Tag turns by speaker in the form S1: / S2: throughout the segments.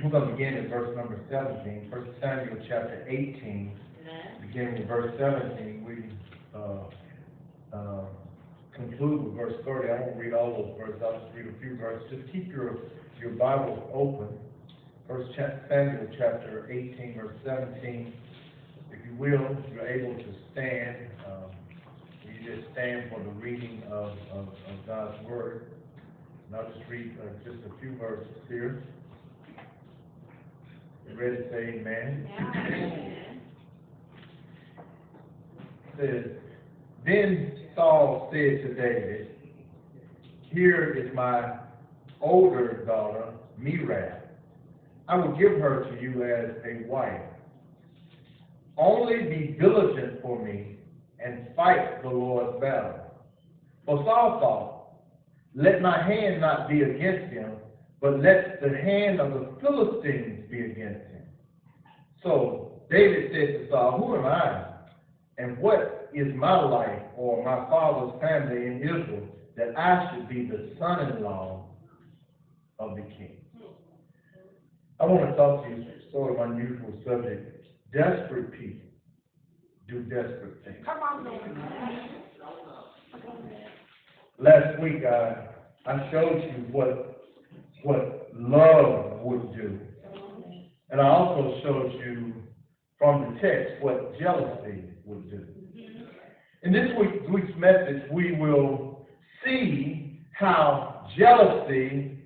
S1: We're going to begin in verse number 17, 1 Samuel chapter 18, beginning with verse 17. We conclude with verse 30. I won't read all those verses. I'll just read a few verses. Just keep your Bibles open. 1 Samuel chapter 18, verse 17. If you will, if you're able to stand, you just stand for the reading of God's Word. And I'll just read just a few verses here. You ready to say amen? Amen. It says, Then Saul said to David, Here is my older daughter, Merab. I will give her to you as a wife. Only be diligent for me and fight the Lord's battle. For Saul thought, Let my hand not be against him, but let the hand of the Philistines be against him. So David said to Saul, Who am I? And what is my life or my father's family in Israel that I should be the son-in-law of the king? I want to talk to you sort of unusual subject. Desperate people do desperate things.
S2: Come on,
S1: Last week I showed you what love would do. And I also showed you from the text what jealousy would do. In this week's message, we will see how jealousy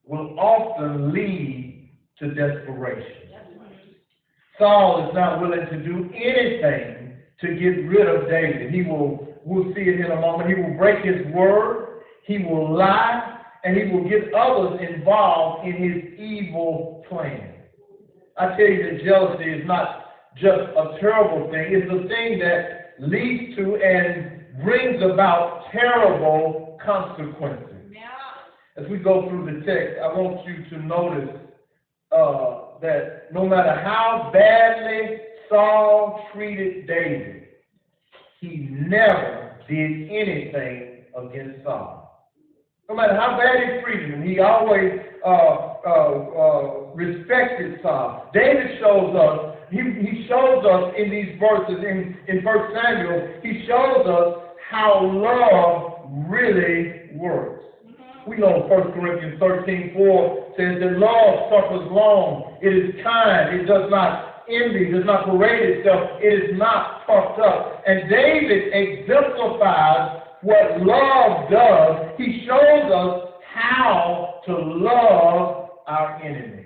S1: will often lead to desperation. Saul is not willing to do anything to get rid of David. We'll see it in a moment. He will break his word, he will lie, and he will get others involved in his evil plan. I tell you that jealousy is not just a terrible thing. It's a thing that leads to and brings about terrible consequences. Yeah. As we go through the text, I want you to notice that no matter how badly Saul treated David, he never did anything against Saul. No matter how bad he treated him, he always respected Saul. David shows us, he shows us in these verses, in 1 Samuel, he shows us how love really works. We know 1 Corinthians 13:4 says that love suffers long, it is kind, it does not envy, does not parade itself, it is not puffed up. And David exemplifies what love does. He shows us how to love our enemies.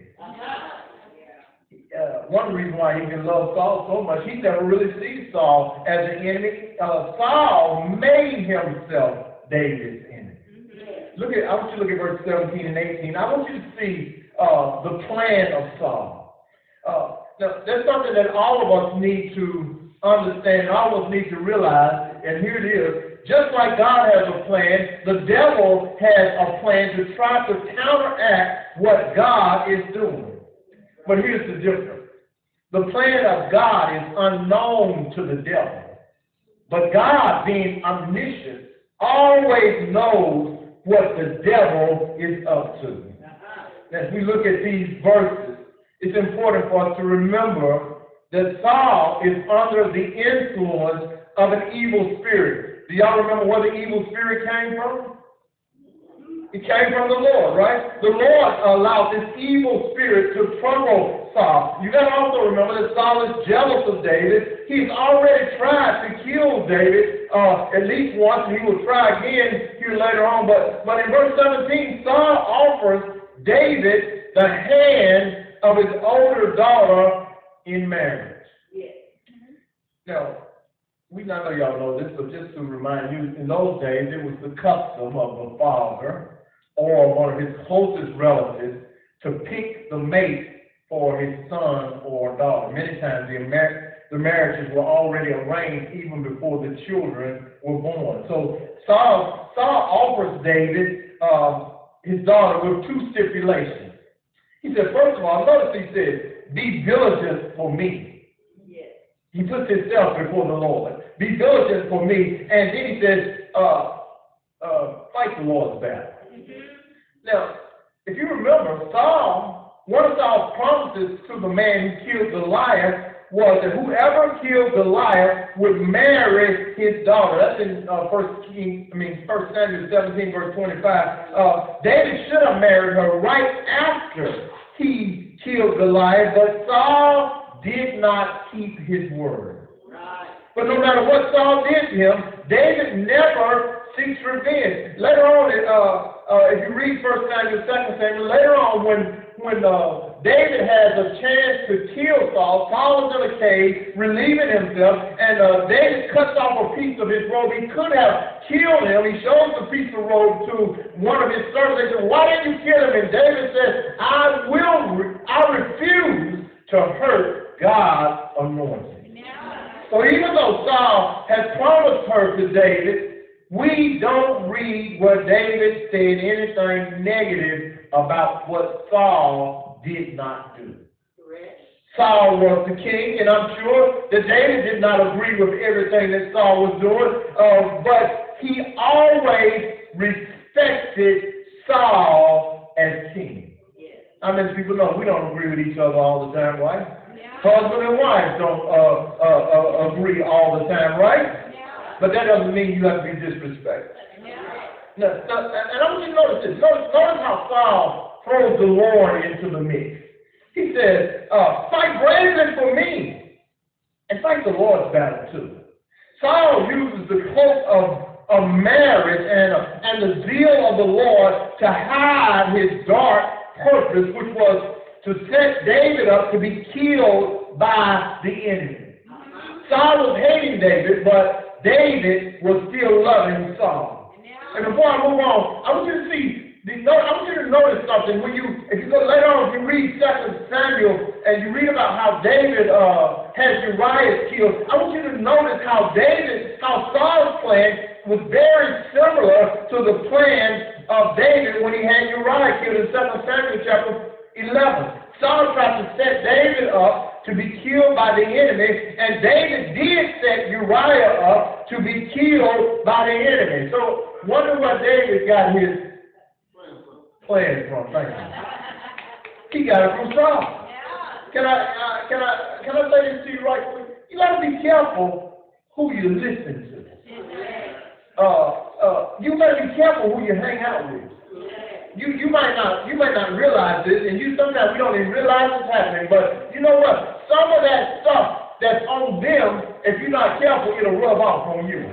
S1: One reason why he can love Saul so much, he never really sees Saul as an enemy. Saul made himself David's enemy. I want you to look at verse 17 and 18. I want you to see the plan of Saul. Now, there's something that all of us need to understand, all of us need to realize, and here it is. Just like God has a plan, the devil has a plan to try to counteract what God is doing. But here's the difference. The plan of God is unknown to the devil. But God, being omniscient, always knows what the devil is up to. As we look at these verses, it's important for us to remember that Saul is under the influence of an evil spirit. Do y'all remember where the evil spirit came from? It came from the Lord, right? The Lord allowed this evil spirit to trouble Saul. You got to also remember that Saul is jealous of David. He's already tried to kill David at least once, and he will try again here later on. But in verse 17, Saul offers David the hand of his older daughter in marriage. Yes. Now, I know y'all know this, but just to remind you, in those days, it was the custom of the father or one of his closest relatives to pick the mate for his son or daughter. Many times the marriages were already arranged even before the children were born. So Saul offers David his daughter with two stipulations. He said, first of all, notice he said, be diligent for me. Yes. He puts himself before the Lord. Be diligent for me. And then he says, fight the Lord's battle. Mm-hmm. Now, if you remember, one of Saul's promises to the man who killed Goliath was that whoever killed Goliath would marry his daughter. That's in 1 Samuel 17, verse 25. David should have married her right after he killed Goliath, but Saul did not keep his word. Right. But no matter what Saul did to him, David never seeks revenge. Later on, if you read 1 Samuel, 2 Samuel, later on when David has a chance to kill Saul, Saul is in a cave, relieving himself, and David cuts off a piece of his robe. He could have killed him. He shows the piece of robe to one of his servants. They said, "Why didn't you kill him?" And David says, I refuse to hurt God's anointed. So even though Saul has promised her to David, we don't read where David said anything negative about what Saul did not do. Saul was the king, and I'm sure that David did not agree with everything that Saul was doing, but he always respected Saul as king. How many people know we don't agree with each other all the time, right? Husband and wife don't agree all the time, right? But that doesn't mean you have to be disrespectful. No, and I want you to notice this. Notice how Saul throws the Lord into the mix. He says, fight bravely for me, and fight the Lord's battle too. Saul uses the cloak of marriage and the zeal of the Lord to hide his dark purpose, which was to set David up to be killed by the enemy. Saul was hating David, but David was still loving Saul. And before I move on, I want you to see, I want you to notice something. If you go later on, if you read 2 Samuel and you read about how David has Uriah killed, I want you to notice how Saul's plan was very similar to the plan of David when he had Uriah killed in 2 Samuel chapter 11. Saul tried to set David up to be killed by the enemy, and David did set Uriah up to be killed by the enemy. So, wonder where David got his plan from. Thank you. He got it from Saul. Can I say this to you right quick? You got to be careful who you listen to. You got to be careful who you hang out with. You might not realize this, and sometimes we don't even realize it's happening, but you know what? Some of that stuff that's on them, if you're not careful, it'll rub off on you.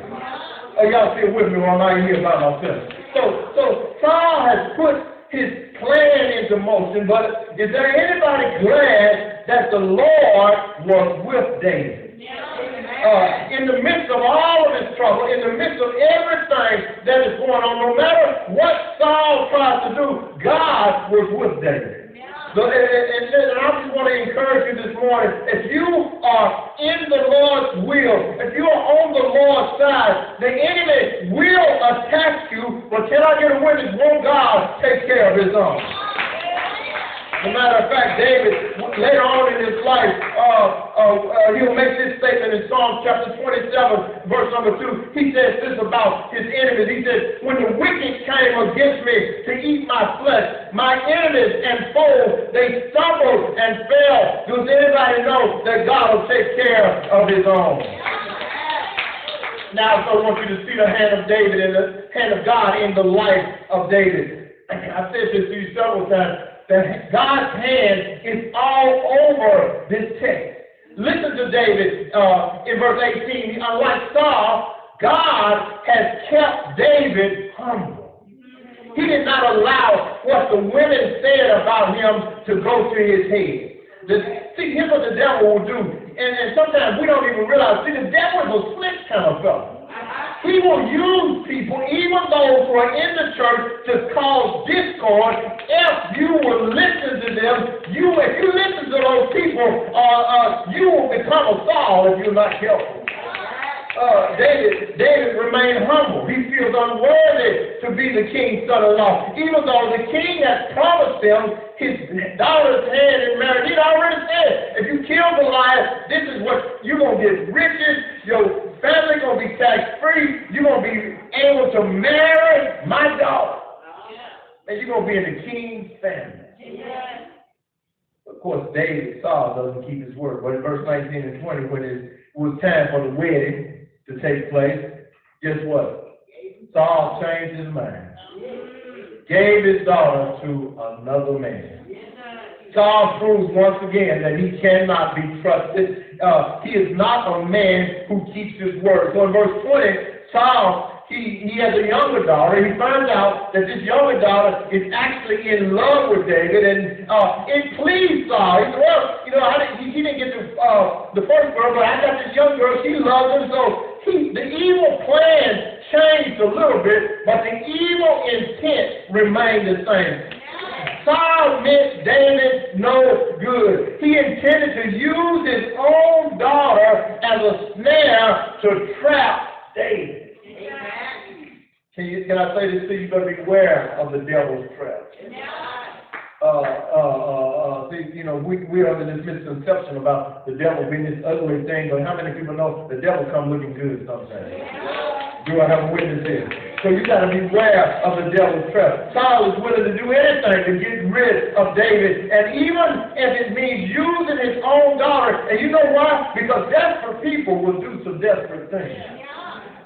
S1: Y'all still with me while I'm here by myself. So Saul has put his plan into motion, but is there anybody glad that the Lord was with David? In the midst of all of his trouble, in the midst of everything that is going on, no matter what Saul tried to do, God was with David. So, and I just want to encourage you this morning, if you are in the Lord's will, if you are on the Lord's side, the enemy will attack you, but can I get a witness? Won't God take care of his own? As a matter of fact, David, later on in his life, he'll make this statement in Psalm chapter 27, verse number 2. He says this about his enemies. He says, when the wicked came against me to eat my flesh, my enemies and foes, they stumbled and fell. Does anybody know that God will take care of his own? Now, so I want you to see the hand of David and the hand of God in the life of David. I've said this to you several times. That God's hand is all over this text. Listen to David in verse 18. Unlike Saul, God has kept David humble. He did not allow what the women said about him to go to his head. See, here's what the devil will do. And sometimes we don't even realize. See, the devil is a slick kind of fellow. He will use people, even those who are in the church, to cause discord. If you will listen to them, if you listen to those people, you will become a Saul if you're not careful. David remained humble. He feels unworthy to be the king's son-in-law, even though the king has promised him his daughter's hand in marriage. He'd already said, if you kill Goliath, this is what you're going to get riches. Your family going to be tax-free. You're going to be able to marry my daughter. And you're going to be in the king's family. of course, Saul doesn't keep his word. But in verse 19 and 20, when it was time for the wedding to take place, guess what? Saul changed his mind. Gave his daughter to another man. Saul proves once again that he cannot be trusted. He is not a man who keeps his word. So in verse 20, Saul, he has a younger daughter. He finds out that this younger daughter is actually in love with David, and it pleased Saul. He said, well, you know, he didn't get the first girl, but I got this young girl. She loves him. So the evil plan changed a little bit, but the evil intent remained the same. Saul meant David no good. He intended to use his own daughter as a snare to trap David. Can I say this to you? You better beware of the devil's trap. You know, we are in this misconception about the devil being this ugly thing, but how many people know the devil come looking good sometimes? Do I have a witness here? So you got to beware of the devil's trap. Saul is willing to do anything to get rid of David, and even if it means using his own daughter. And you know why? Because desperate people will do some desperate things.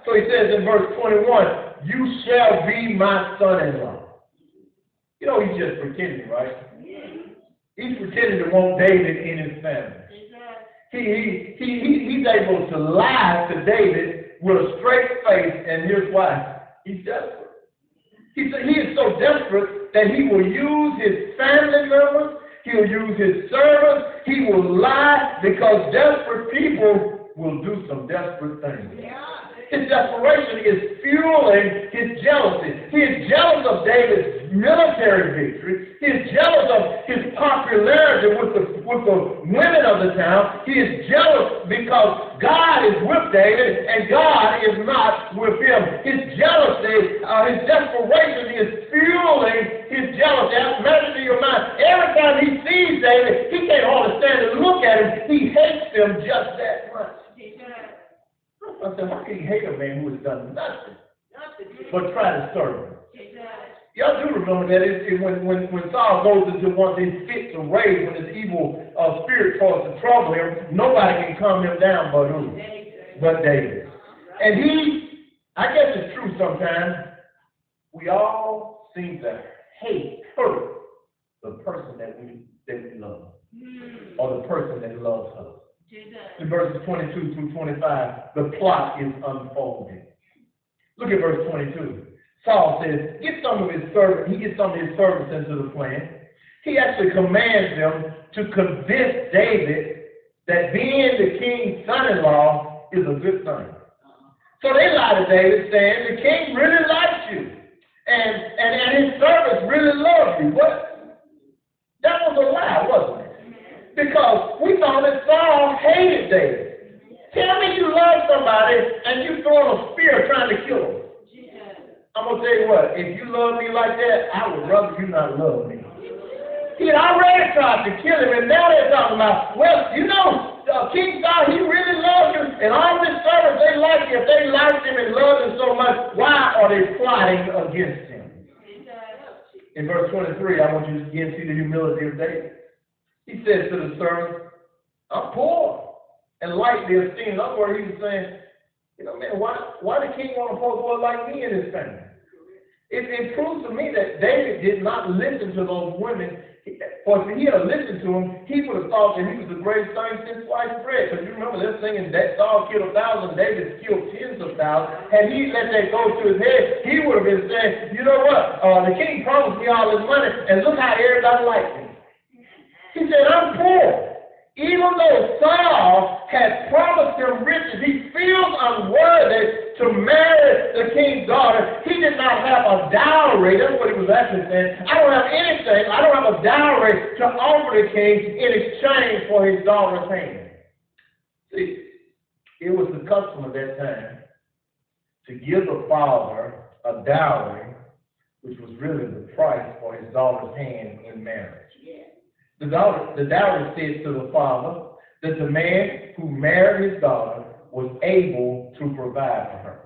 S1: So he says in verse 21, you shall be my son-in-law. You know, he's just pretending, right? He's pretending to want David in his family. He's able to lie to David with a straight face, and here's why. He's desperate. He is so desperate that he will use his family members, he'll use his servants, he will lie, because desperate people will do some desperate things. His desperation is fueling his jealousy. He is jealous of David's military victory. He is jealous of his popularity with the women of the town. He is jealous because God is with David and God is not with him. His jealousy, his desperation is fueling his jealousy. Imagine in your mind, every time he sees David, he can't hardly stand and look at him. He hates him just that much. I said, how can you hate a man who has done nothing but try to serve him? Y'all do remember that when Saul goes into one of these fits of rage, when his evil spirit tries to trouble him, nobody can calm him down but who? But David. And I guess it's true sometimes, we all seem to hurt the person that we love, or the person that loves us. In verses 22 through 25, the plot is unfolding. Look at verse 22. Saul says, he gets some of his servants into the plan. He actually commands them to convince David that being the king's son-in-law is a good thing. So they lie to David, saying, the king really likes you, and his servants really love you. But that was a lie, wasn't it? Because we thought that Saul hated David. Tell me you love somebody and you throwing a spear trying to kill him. I'm going to tell you what, if you love me like that, I would rather you not love me. He had already tried to kill him, and now they're talking about, well, you know, King Saul, he really loves you, and all his servants, they like you. If they liked him and loved him so much, why are they plotting against him? In verse 23, I want you to again see the humility of David. He says to the servant, I'm poor and lightly esteemed. In other words, he was saying, you know, man, why the king want a poor boy like me in his family? It proves to me that David did not listen to those women. For if he had listened to them, he would have thought that he was the greatest thing since sliced bread. Because you remember they're singing that Saul killed 1,000, David killed tens of thousands. Had he let that go to his head, he would have been saying, you know what, the king promised me all this money, and look how everybody likes me. He said, I'm poor. Even though Saul had promised him riches, he feels unworthy to marry the king's daughter. He did not have a dowry. That's what he was actually saying. I don't have anything. I don't have a dowry to offer the king in exchange for his daughter's hand. See, it was the custom at that time to give the father a dowry, which was really the price for his daughter's hand in marriage. The dowry said to the father that the man who married his daughter was able to provide for her.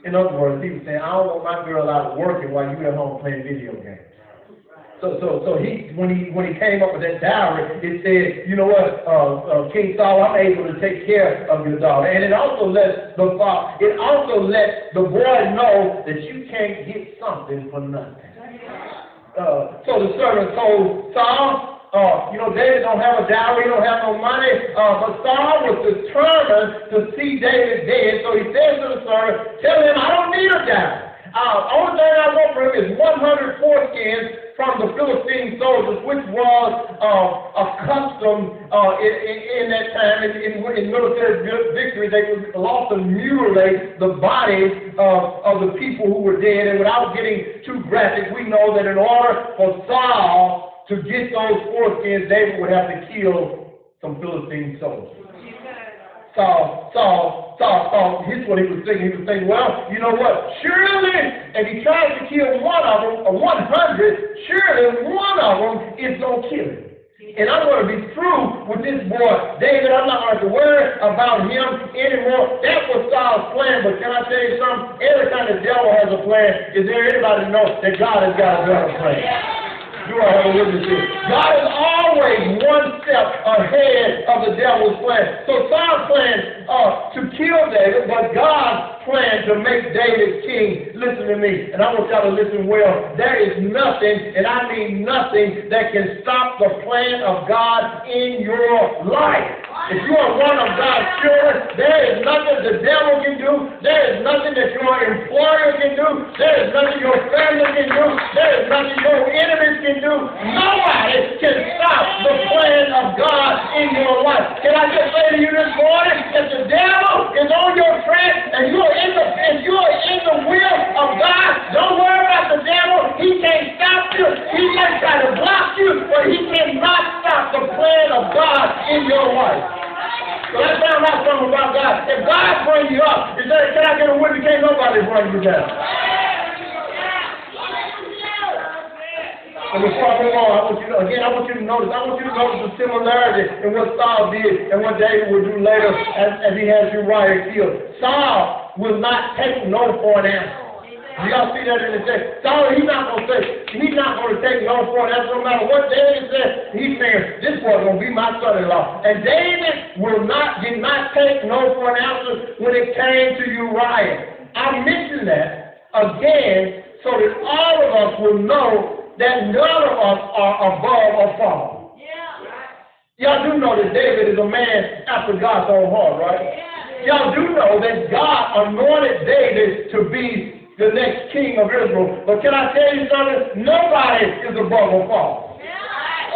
S1: In other words, he was saying, I don't want my girl out working while you at home playing video games. So when he came up with that dowry, it said, you know what, King Saul, I'm able to take care of your daughter. And it also lets the boy know that you can't get something for nothing. So the servant told Saul, David don't have a dowry, he don't have no money, but Saul was determined to see David dead. So he says to the servant, tell him I don't need a dowry. Only thing I want for him is 100 foreskins from the Philistine soldiers, which was a custom in that time. In military victory, they would often mutilate the bodies of the people who were dead. And without getting too graphic, we know that in order for Saul to get those foreskins, David would have to kill some Philistine soldiers. Saul, here's what he was thinking. He was thinking, well, you know what? Surely, if he tries to kill one of them, or 100, surely one of them is going to kill him. And I'm going to be through with this boy, David. I'm not going to worry about him anymore. That was Saul's plan. But can I tell you something? Every time the devil has a plan, is there anybody that knows that God has got a better plan? You all have a witness here. God is always one step ahead of the devil's plan. So Saul's plan to kill David, but God's plan to make David king. Listen to me, and I want y'all to listen well. There is nothing, and I mean nothing, that can stop the plan of God in your life. If you are one of God's children, there is nothing the devil can do. There is nothing that your employer can do. There is nothing your family can do. There is nothing your enemies can do. Nobody can stop the plan of God in your life. Can I just say to you this morning, if the devil is on your track and you are in the will of God, don't worry about the devil. He can't stop you. He may try to block you, but he cannot stop the plan of God in your life. So let's find out something about God. If God brings you up, he says, can I get a witness? Can't nobody bring you down. And before I move on, I want you to notice the similarity in what Saul did and what David will do later as he has Uriah killed. Saul will not take no for an answer. You all see that in the text? Saul, he's not going to take no for an answer. No matter what David says, he's saying, this boy's going to be my son-in-law. And David did not take no for an answer when it came to Uriah. I mention that again so that all of us will know that none of us are above or fallen. Y'all do know that David is a man after God's own heart, right? Y'all do know that God anointed David to be the next king of Israel. But can I tell you something? Nobody is above or fallen.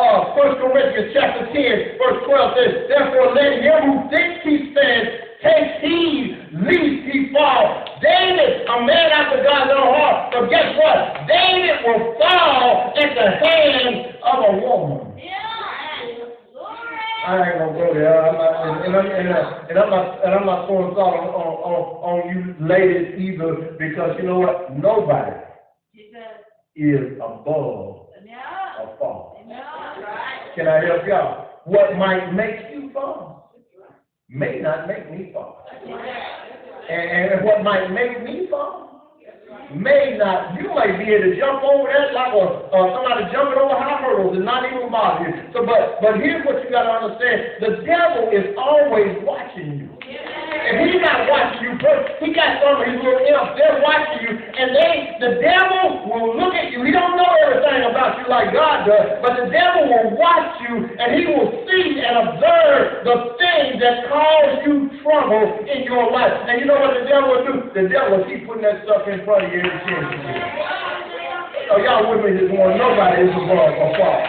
S1: 1 Corinthians chapter 10, verse 12 says, therefore let him who thinks he stands take heed lest he fall. David, a man after God's own heart. But guess what? David will fall at the hands of a woman. I ain't gonna go there. I'm not throwing salt on you ladies either, because you know what? Nobody is above or fall. Can I help y'all? What might make you fall may not make me fall. And what might make me fall may not. You may be able to jump over that like somebody jumping over high hurdles and not even bother you. So, but here's what you got to understand: the devil is always watching you. And he's not watching you first. He got some of his little imps. They're watching you, and the devil will look at you. He don't know everything about you like God does, but the devil will watch you, and he will see and observe the things that cause you trouble in your life. And you know what the devil will do? The devil will keep putting that stuff in front of you every chance you get. So y'all with me this morning? Nobody is above or fall.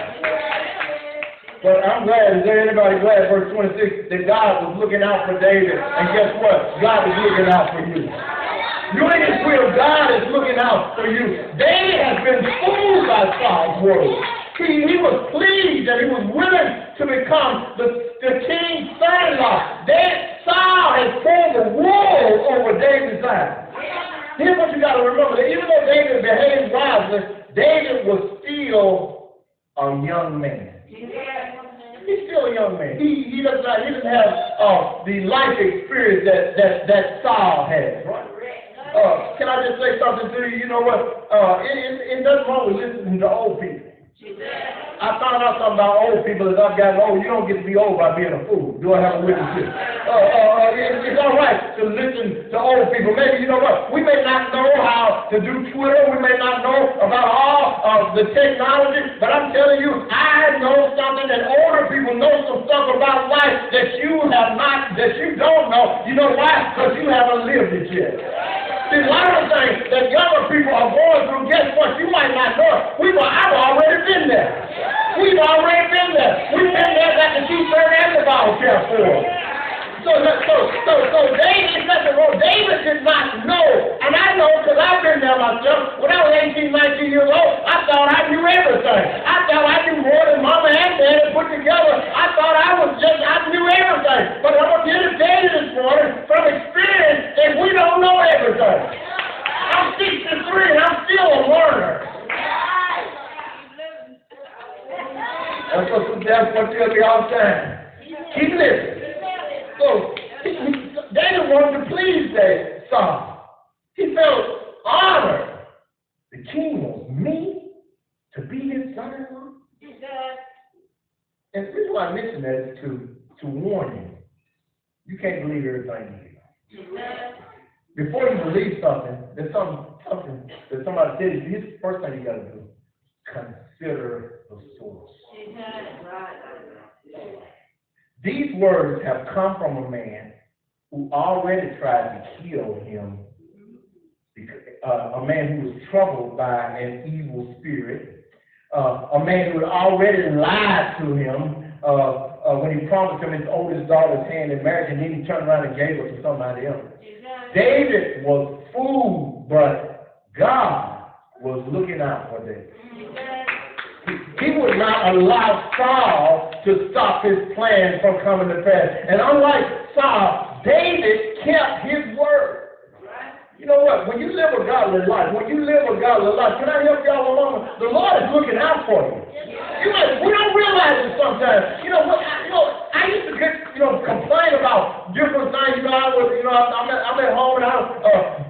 S1: But I'm glad, is there anybody glad, verse 26, that God was looking out for David, and guess what? God is looking out for you. You in his will, God is looking out for you. David has been fooled by Saul's word. He was pleased that he was willing to become the king's son-in-law. Saul has pulled the wool over David's eyes. Here's what you got to remember, that even though David behaved wisely, David was still a young man. He's still a young man. He doesn't have the life experience that Saul has, right? Can I just say something to you? You know what? It doesn't wrong with listening to old people. I found out something about old people as I've gotten old. You don't get to be old by being a fool. Do I have a witness here? It's all right to listen to old people. Maybe, you know what, we may not know how to do Twitter. We may not know about all of the technology. But I'm telling you, I know something that older people know some stuff about life that you have not, that you don't know. You know why? Because you haven't lived it yet. See, a lot of the things that younger people are going through, guess what? You might not know it. I've already been there. We've already been there. We've been there, got the T-shirt and the bottle cap for. So David said the Lord. David did not know. And I know because I've been there myself. When I was 18, 19 years old, I thought I knew everything. I thought I knew more than Mama and Daddy put together. I thought I knew everything. But I'm here to tell you this morning from experience that we don't know everything. I'm 63 and I'm still a learner. That's what tells me all the time. Keep listening. So, David wanted to please Saul. He felt honored. The king wants me to be his son-in-law. And the reason why I mention that is to warn you. You can't believe everything you hear. Before you believe something, there's something that somebody says to you. Here's the first thing you got to do. Consider the source. These words have come from a man who already tried to kill him, a man who was troubled by an evil spirit, a man who had already lied to him when he promised him his oldest daughter's hand in marriage, and then he turned around and gave her to somebody else. David was fooled, but God was looking out for David. He would not allow Saul to stop his plan from coming to pass. And unlike Saul, David kept his word. You know what? When you live a godly life, can I help y'all along? The Lord is looking out for you. We don't realize it sometimes. I used to complain about different things. I'm at home and I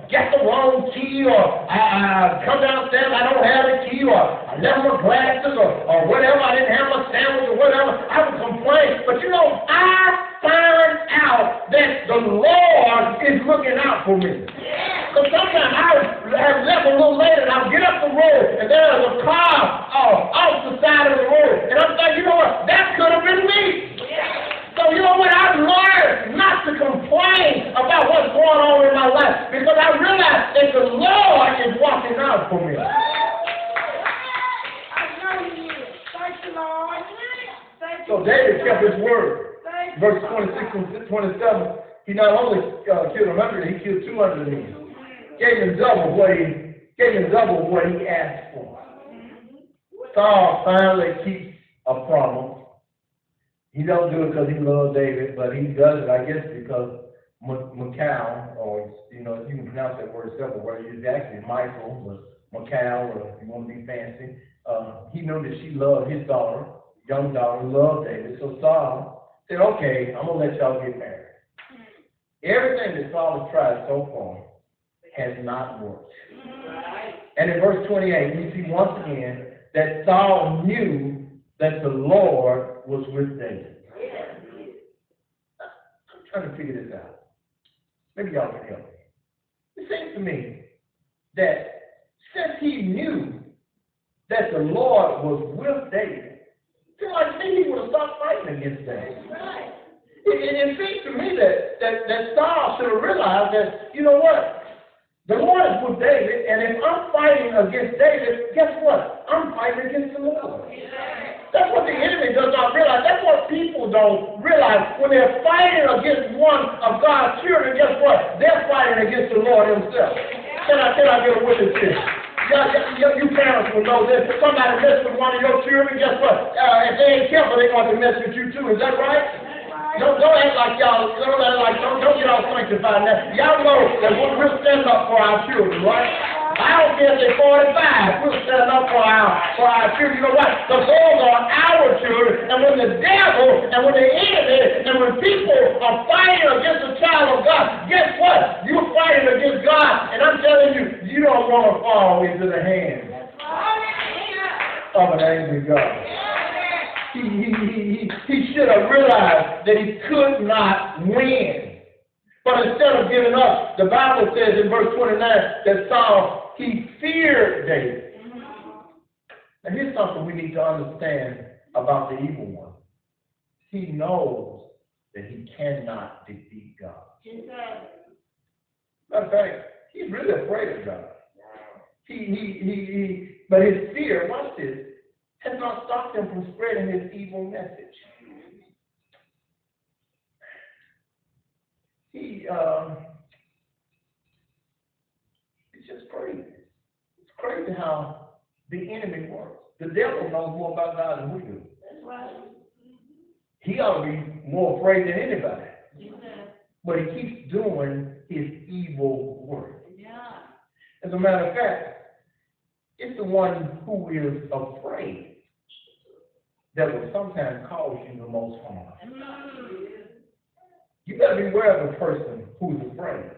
S1: get the wrong key, or I come downstairs, I don't have the key, or I left my glasses, or whatever, I didn't have my sandwich, or whatever. I would complain. But I found out that the Lord is looking out for me. So sometimes I have left a little later, and I'll get up the road, and there's a car off the side of the road, and I'm thinking, you know what, that could have been me. So you know what, I've learned not to complain about what's going on in my life, because I realize that the Lord is watching out for me. So David kept his word. Verse 26 and 27, he not only killed 100, he killed 200 of them. Gave him double what he asked for. Saul finally keeps a promise. He don't do it because he loves David, but he does it, I guess, because Michal, or you can pronounce that word several ways. It's actually Michael, but Michal, or if you want to be fancy. He knew that she loved his daughter, young daughter, loved David. So Saul said, "Okay, I'm gonna let y'all get married." Everything that Saul has tried so far has not worked. And in verse 28, we see once again that Saul knew that the Lord was with David. I'm trying to figure this out. Maybe y'all can help me. It seems to me that since he knew that the Lord was with David, it seems like maybe he would have stopped fighting against David. It seems to me that Saul should have realized that, you know what? The Lord is with David, and if I'm fighting against David, guess what? I'm fighting against the Lord. That's what the enemy does not realize. That's what people don't realize. When they're fighting against one of God's children, guess what? They're fighting against the Lord himself. Can I get a witness here? You parents will know this. Somebody mess with one of your children, guess what? If they ain't careful, they're going to mess with you too. Is that right? Don't act like y'all, don't get all sanctified now. Y'all know that we'll stand up for our children, right? I don't care if they're 45, we'll stand up for our children. You know what? The those are our children, and when the devil, and when the enemy, and when people are fighting against the child of God, guess what? You're fighting against God, and I'm telling you, you don't want to fall into the hands of an angry God. He should have realized that he could not win. But instead of giving up, the Bible says in verse 29 that Saul, he feared David. Now here's something we need to understand about the evil one. He knows that he cannot defeat God. Matter of fact, he's really afraid of God. But his fear, watch this, has not stopped him from spreading his evil message. It's just crazy. It's crazy how the enemy works. The devil knows more about God than we do. That's right. He ought to be more afraid than anybody. Yeah. But he keeps doing his evil work. Yeah. As a matter of fact, it's the one who is afraid that will sometimes cause you the most harm. You better beware of the person who's afraid.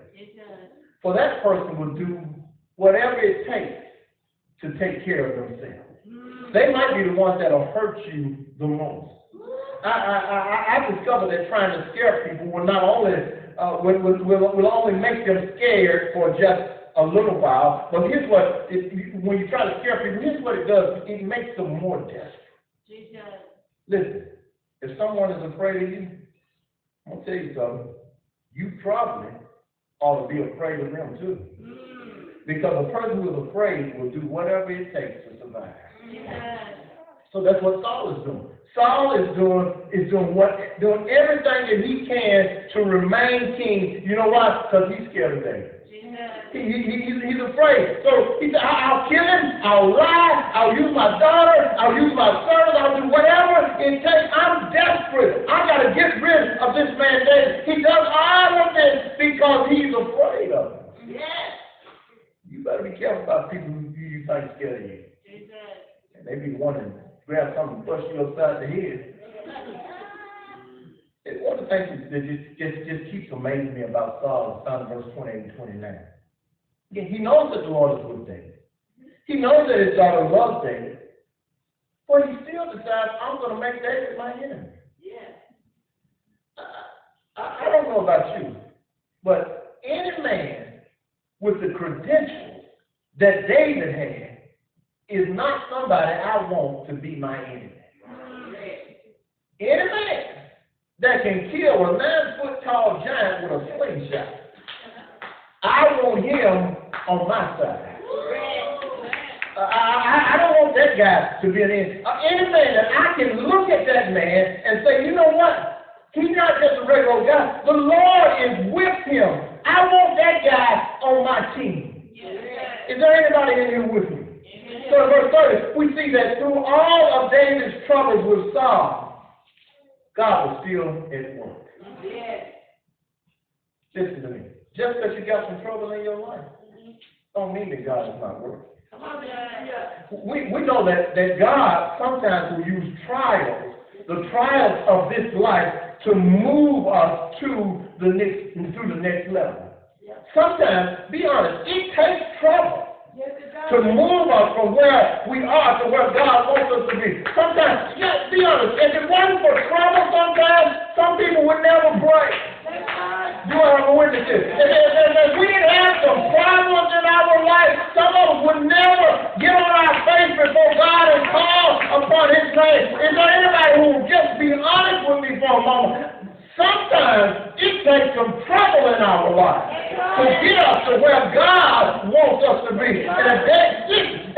S1: For that person will do whatever it takes to take care of themselves. They might be the ones that will hurt you the most. I discovered that trying to scare people will not only will only make them scared for just a little while, but here's what, when you try to scare people, here's what it does. It makes them more desperate. Listen, if someone is afraid of you, I'm going to tell you something, you probably ought to be afraid of them too. Because a person who is afraid will do whatever it takes to survive. So that's what Saul is doing. Saul is doing everything that he can to remain king. You know why? Because he's scared of David. He's afraid. So he said, I'll kill him, I'll lie, I'll use my daughter, I'll use my servants, I'll do whatever it takes. I'm desperate. I got to get rid of this man David. He does all of this because he's afraid of him. Yes. You better be careful about people who you think scared of you. And they be wanting to grab something and push you upside the head. It's one of the things that just keeps amazing me about Saul, found in verse 28 and 29. He knows that the Lord is with David. He knows that his daughter loves David. But he still decides, I'm going to make David my enemy. Yeah. I don't know about you, but any man with the credentials that David had is not somebody I want to be my enemy. Any man that can kill a 9-foot-tall giant with a slingshot, I want him on my side. I don't want that guy to be an enemy. Any man that I can look at that man and say, you know what? He's not just a regular old guy. The Lord is with him. I want that guy on my team. Is there anybody in here with me? So in verse 30, we see that through all of David's troubles with Saul, God was still at work. Listen to me. Just because you got some trouble in your life, don't mean that God is not working. We know that God sometimes will use trials, the trials of this life, to move us to the next level. Sometimes, be honest, it takes trouble to move us from where we are to where God wants us to be. Sometimes, be honest, if it wasn't for trouble sometimes, some people would never break. You are a witness. If we didn't have some problems in our life, some of us would never get on our face before God and call upon his name. Is there anybody who will just be honest with me for a moment? Sometimes it takes some trouble in our life to get us to where God wants us to be. And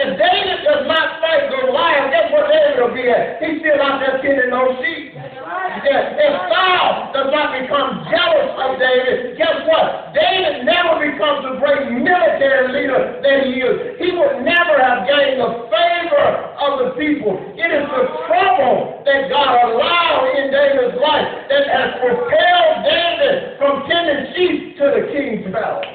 S1: if David does not fight Goliath, guess what David will be at? He's still out there tending those sheep. If Saul does not become jealous of David, guess what? David never becomes the great military leader that he is. He would never have gained the favor of the people. It is the trouble that God allowed in David's life that has propelled David from tending sheep to the king's palace.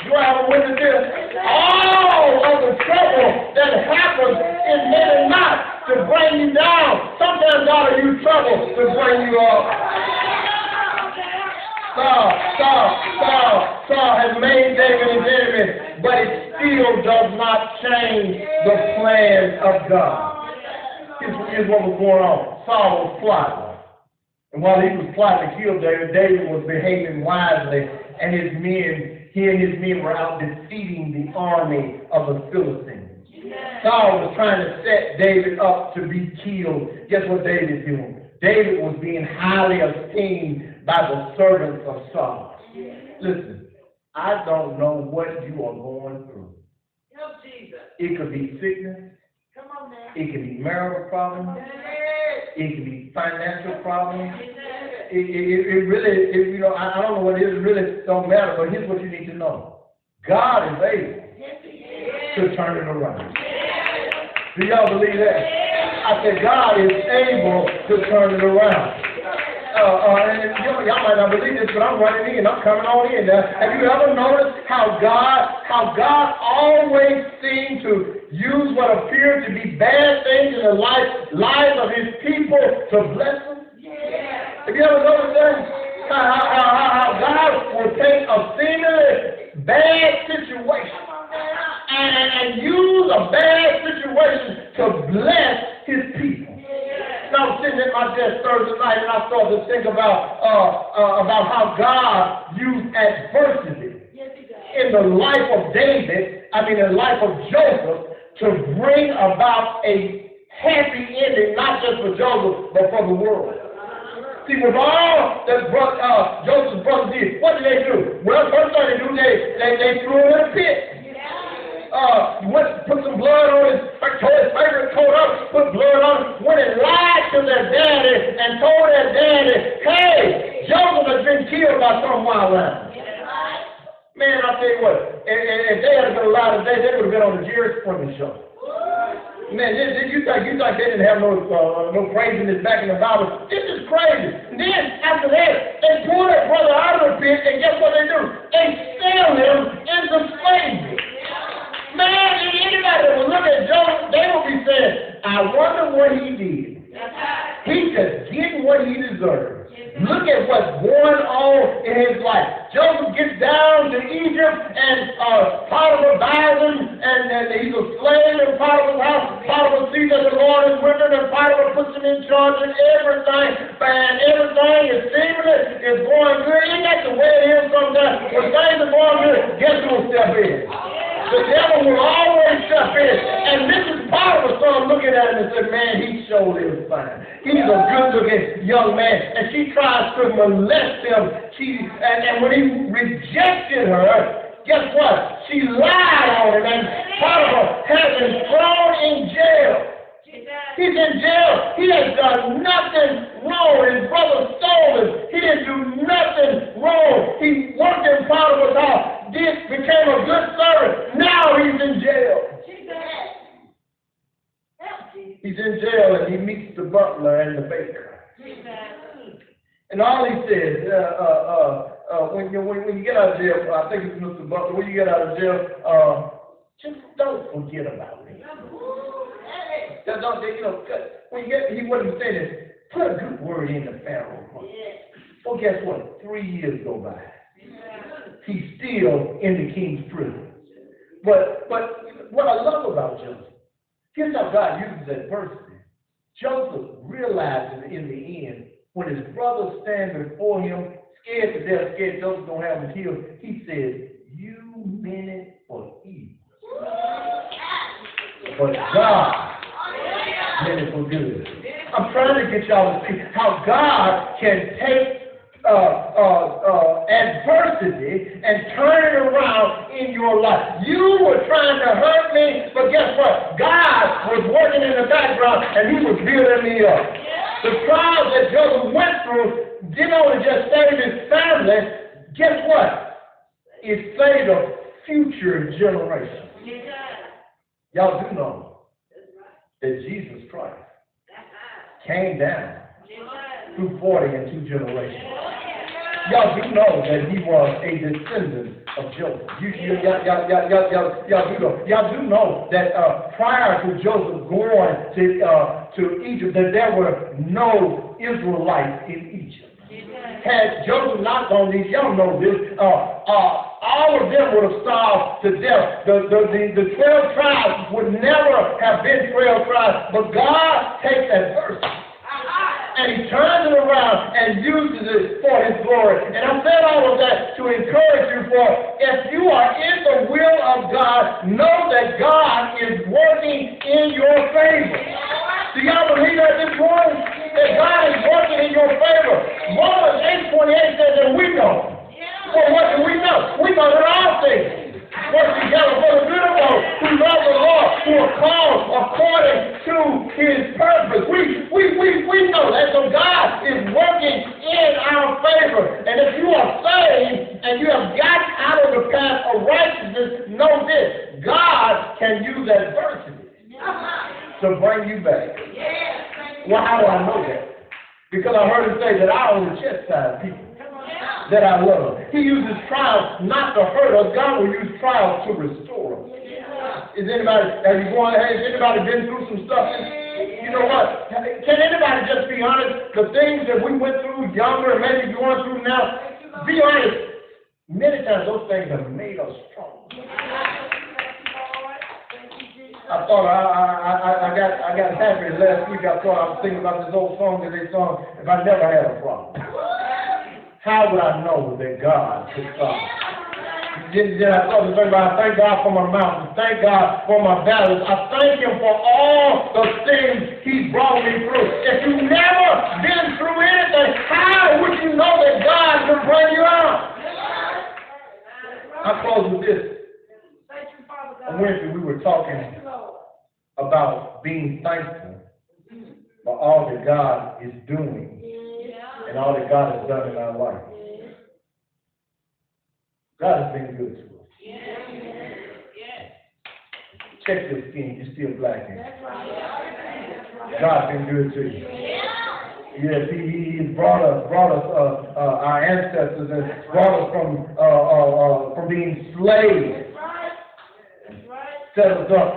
S1: Do I have a witness here? All of the trouble that happens is meant not to bring you down. Sometimes God will use trouble to bring you up. Saul has made David his enemy, but it still does not change the plan of God. Here's what was going on. Saul was plotting. And while he was plotting to kill David, David was behaving wisely, and he and his men were out defeating the army of the Philistines. Saul was trying to set David up to be killed. Guess what David doing? David was being highly esteemed by the servants of Saul. Listen, I don't know what you are going through. It could be sickness. It could be marital problems. It could be financial problems. It really, I don't know what it is. It really don't matter. But here's what you need to know: God is able to turn it around. Do y'all believe that? I said God is able to turn it around. And y'all might not believe this, but I'm running in. I'm coming on in now. Have you ever noticed how God always seems to use what appear to be bad things in the lives of His people to bless them? Yeah. Have you ever noticed that? How God will take a seemingly bad situation and use a bad situation to bless His people. I was sitting at my desk Thursday night and I started to think about how God used adversity in the life of David, in the life of Joseph, to bring about a happy ending, not just for Joseph, but for the world. See, with all that Joseph's brothers did, what did they do? Well, first thing they do, they threw him in a pit. Put some blood on his favorite coat up, put blood on him, went and lied to their daddy and told their daddy, hey, Joseph has been killed by some wild animal. Man, I'll tell you what, if they had been alive today, they would have been on the Jerry Springer show. Man, you think they didn't have no craziness back in the Bible? This is crazy. And then, after that, they pull that brother out of the pit, and guess what they do? They sell him into slavery. Man, anybody that will look at Joseph, they will be saying, I wonder what he did. He's just getting what he deserves. Look at what's going on in his life. Joseph gets down to Egypt, and Potiphar buys him, and he's a slave in Potiphar's house. Potiphar sees that the Lord is with him, and Potiphar puts him in charge of everything. And everything is seemingly is going good. Isn't that the way it is sometimes? When things are going good, guess who will step in? The devil will always step in. And Mrs. Potiphar started looking at him and said, man, he surely is fine. He's a good-looking young man. And she tries to molest him. And when he rejected her, guess what? She lied on him. And Potiphar has him thrown in jail. He's in jail. He has done nothing wrong. His brother stole him. He didn't do nothing wrong. He worked in Potiphar's house. Became a good servant. Now he's in jail. He's in jail and he meets the butler and the baker. And all he says, when you get out of jail, I think it's Mr. Butler, when you get out of jail, just don't forget about me. What he's saying is, put a good word in the Pharaoh. Well, guess what? 3 years go by. He's still in the king's prison. But what I love about Joseph, here's how God uses adversity. Joseph realizes in the end, when his brothers stand before him, scared to death, scared Joseph's going to have him killed, he says, you meant it for evil. But God meant it for good. I'm trying to get y'all to see how God can take adversity and turn it around in your life. You were trying to hurt me, but guess what? God was working in the background and He was building me up. The trials that Joseph went through didn't only just save his family. Guess what? It saved a future generation. Y'all do know that Jesus Christ came down through 40 and 2 generations. Y'all do know that he was a descendant of Joseph. Y'all do know that prior to Joseph going to Egypt, that there were no Israelites in Egypt. had Joseph not gone these, y'all know this, all of them would have starved to death. The 12 tribes would never have been 12 tribes, but God takes adversity and he turns it around and uses it for his glory. And I said all of that to encourage you, for if you are in the will of God, know that God is working in your favor. Do y'all believe that this morning? That God is working in your favor. Romans 8:28 says that we know. Well, what do we know? We know that all things work together for the good of those who love the Lord, who are called according to his purpose. We know that. So God is working in our favor. And if you are saved and you have gotten out of the path of righteousness, know this: God can use adversity to bring you back. Well, how do I know that? Because I heard him say that I only chastise people that I love. He uses trials not to hurt us. God will use trials to restore us. Has anybody been through some stuff? You know what? Can anybody just be honest? The things that we went through younger and maybe going through now, be honest. Many times those things have made us strong. I thought I got happy last week. I thought I was thinking about this old song that they sung, "If I Never Had a Problem." How would I know that God could solve it? Then I thought, I thank God for my mountains. Thank God for my battles. I thank him for all the things he brought me through. If you've never been through anything, how would you know that God can bring you out? I close with this. On Wednesday, we were talking about being thankful for all that God is doing and all that God has done in our life. God has been good to us. Check your skin, you're still black. God's been good to you. Yes, he brought us, our ancestors, and brought us from being slaves. Set us up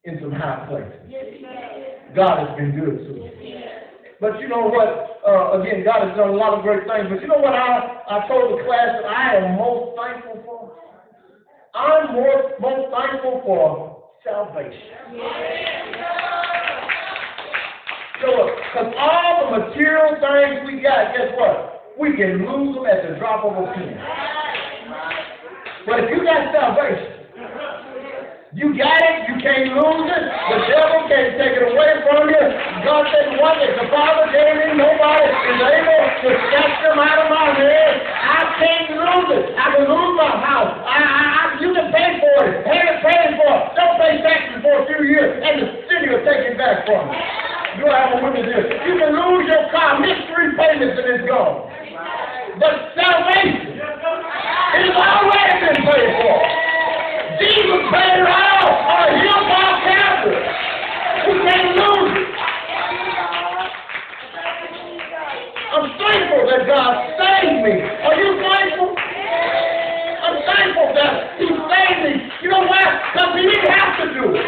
S1: in some high places. God has been good to us. But you know what? Again, God has done a lot of great things. But you know what I told the class that I am most thankful for? I'm most thankful for salvation. So, because all the material things we got, guess what? We can lose them at the drop of a pin. But if you got salvation, you got it, you can't lose it, the devil can't take it away from you. God said, what if the Father gave me, nobody is able to snatch them out of my hand. I can't lose it. I can lose my house. You can pay for it. Have it paid for. Don't pay taxes for a few years, and the city will take it back from you. Do I have a witness here? You can lose your car, miss 3 payments, and it's gone. But salvation, it has already been paid for. Jesus paid it all on a hill called Calvary. We can't lose it. I'm thankful that God saved me. Are you thankful? I'm thankful that he saved me. You know why? Because he didn't have to do it.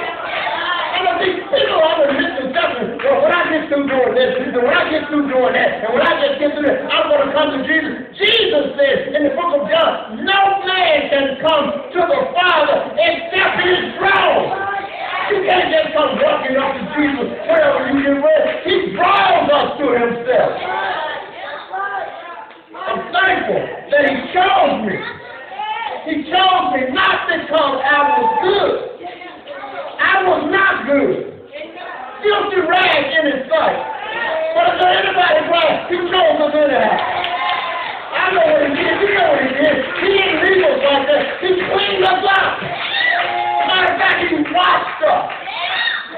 S1: And these people are the misconception. Well, when I get through doing this, and when I get through doing that, and when I just get through this, I'm going to come to Jesus. Jesus says in the book of John, no man can come to the Father except he is drawn. You can't just come walking up to Jesus wherever you get ready. He draws us to himself. I'm thankful that he chose me. He chose me not because I was good. I was not good. Filthy rag in his sight. But if there anybody right, he chose us anyhow. I know what he did. You know what he did. He didn't leave us like that. He cleaned us up. Matter of fact, he washed us.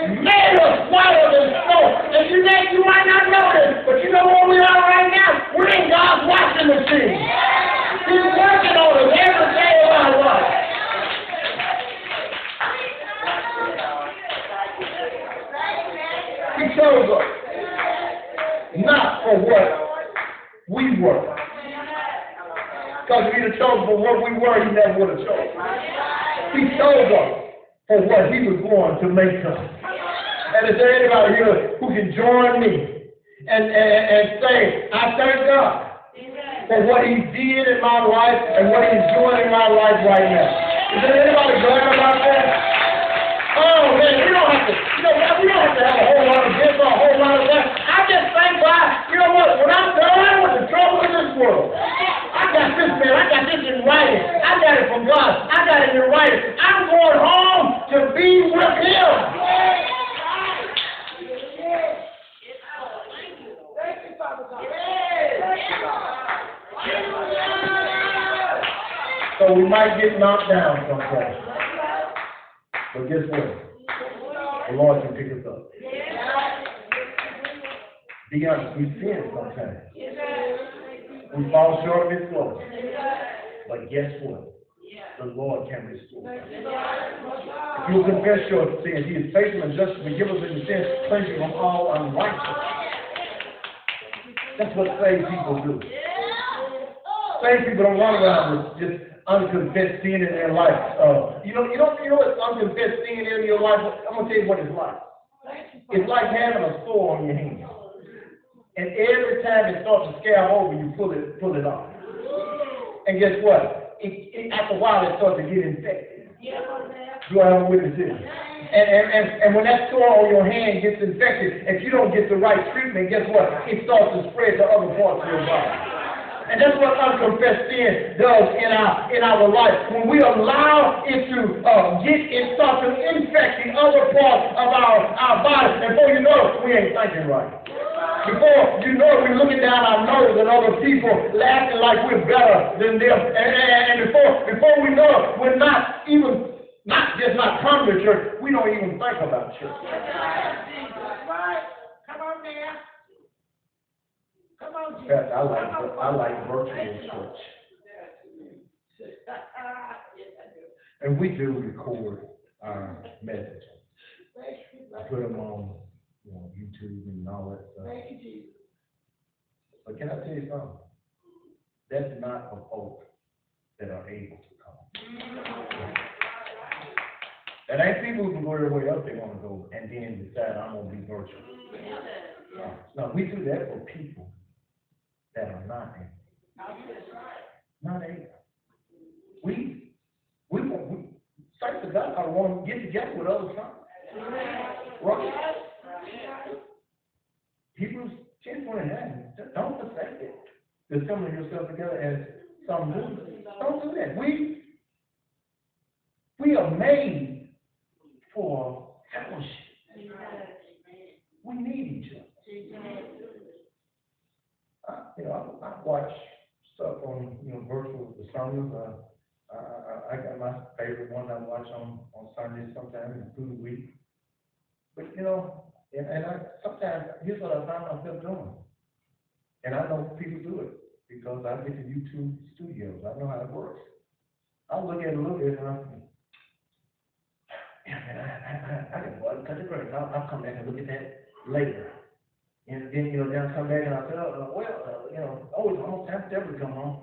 S1: Made us whiter than snow. And you might not know this, but you know where we are right now? We're in God's washing machine. He's working on us every day of our life. He chose us not for what we were. Because if he'd have chosen for what we were, he never would have chosen. He chose us for what he was going to make us. And is there anybody here who can join me and say, I thank God for what he did in my life and what he's doing in my life right now. Is there anybody glad about that? Oh man, we don't have to, we don't have to have a whole lot of this or a whole lot of that. I just thank God, you know what, when I'm done with the trouble in this world, I got this, man, I got this in writing. I got it from God. I got it in writing. I'm going home to be with him. So we might get knocked down someday. But guess what? The Lord can pick us up. Be honest, we sin sometimes. We fall short of his glory. But guess what? The Lord can restore. If you confess your sins, he is faithful and just to forgive us of your sins, cleanse you from all unrighteousness. That's what saved people do. Saved people don't run around with just unconfessed sin in their life. You know what unconfessed sin in your life? I'm gonna tell you what it's like. It's like having a sore on your hand, and every time it starts to scab over, you pull it off. And guess what? After a while, it starts to get infected. Do I have a witness here? And when that sore on your hand gets infected, if you don't get the right treatment, guess what? It starts to spread to other parts of your body. And that's what unconfessed sin does in our life. When we allow it to start to infect the other parts of our body, and before you know it, we ain't thinking right. Before you know it, we're looking down our nose at other people, acting like we're better than them. And before we know it, we're not just not coming to church, we don't even think about church.
S2: That's right. Come on now. Come on,
S1: In fact, I like virtual church. And we do record our messages. I put them on YouTube and all that stuff. But can I tell you something? That's not for folks that are able to come. That ain't people who can go everywhere else they want to go and then decide I'm going to be virtual. No, we do that for people that are not able. Not able. We saints of God I want to get together with other saints. Right? Hebrews 10:29. Don't forsake it. To assemble yourself together as some do. Don't do that. We are made for fellowship. We need each other. I watch stuff on virtual sermons. I got my favorite one I watch on Sundays sometimes and through the week. But and I sometimes here's what I find myself doing. And I know people do it because I get to YouTube studios. I know how it works. I'll look at it a little bit and I think, yeah, man, I can go out and cut the grass. I'll come back and look at that later. And then, then I'll come back and I'll say, it's almost time for Deborah to come home.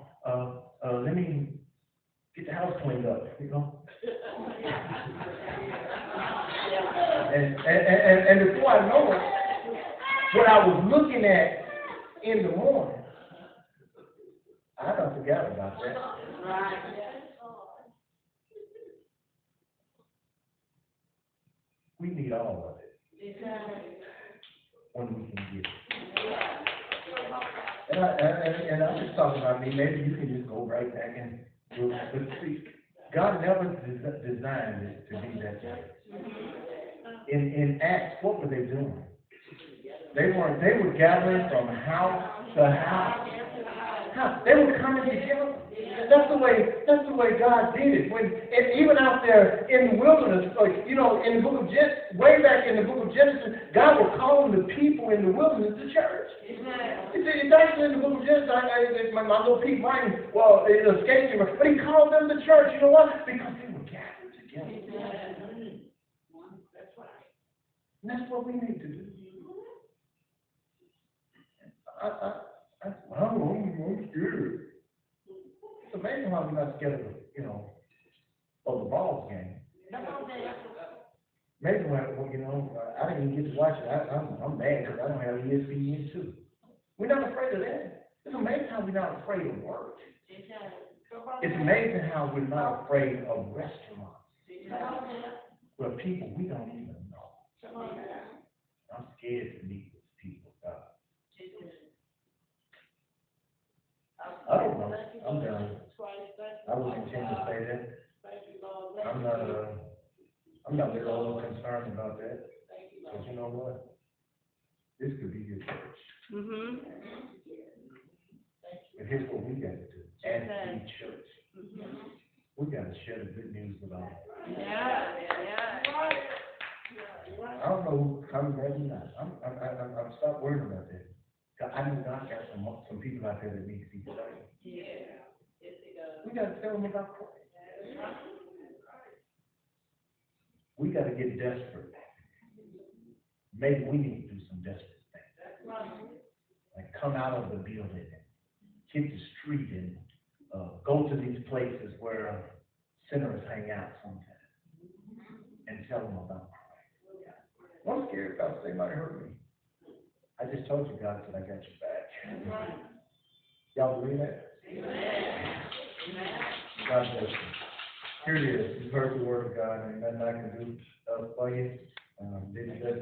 S1: Let me get the house cleaned up, And before I know it, what I was looking at in the morning, I done forgot about that. We need all of it when we can get it. And I'm just talking about me. Maybe you can just go right back and do it. But see, God never designed it to be that way. In Acts, what were they doing? They were gathering from house to house. They were coming together. That's the way God did it. And even out there in the wilderness, in the book of Genesis, way back in the book of Genesis, God was calling the people in the wilderness the church. It's actually in the book of Genesis. My little Pete Martin, it escaped him, but he called them the church. You know what? Because they were gathered together. And that's what we need to do. I'm scared. It's amazing how we're not scared of the Vols game. Amazing when I didn't even get to watch it. I'm mad because I don't have ESPN too. We're not afraid of that. It's amazing how we're not afraid of work.
S2: Come on
S1: It's
S2: now.
S1: amazing how we're not afraid of restaurants
S2: Come on now.
S1: where people we don't even know.
S2: Come on now.
S1: I'm scared to meet with people. I don't know. I'm done. I will continue to say that. I'm not at all concerned about that. Because you know what? This could be your church.
S3: Mhm.
S1: And here's what we got to do. As the church, we got to share the good news with all.
S3: Yeah, yeah.
S1: I don't know who comes there or not. I'm stop worrying about that. 'Cause I know God got some people out there that need to be saved.
S3: Yeah. Yes, it does.
S1: We got to tell them about Christ. We got to get desperate. Maybe we need to do some desperate things. Like come out of the building and hit the street and go to these places where sinners hang out sometimes and tell them about Christ. I'm scared about they might hurt me. I just told you, God said I got your back. Y'all believe that? God bless you. Here it is. You've heard the word of God, and nothing I can do for you. Did you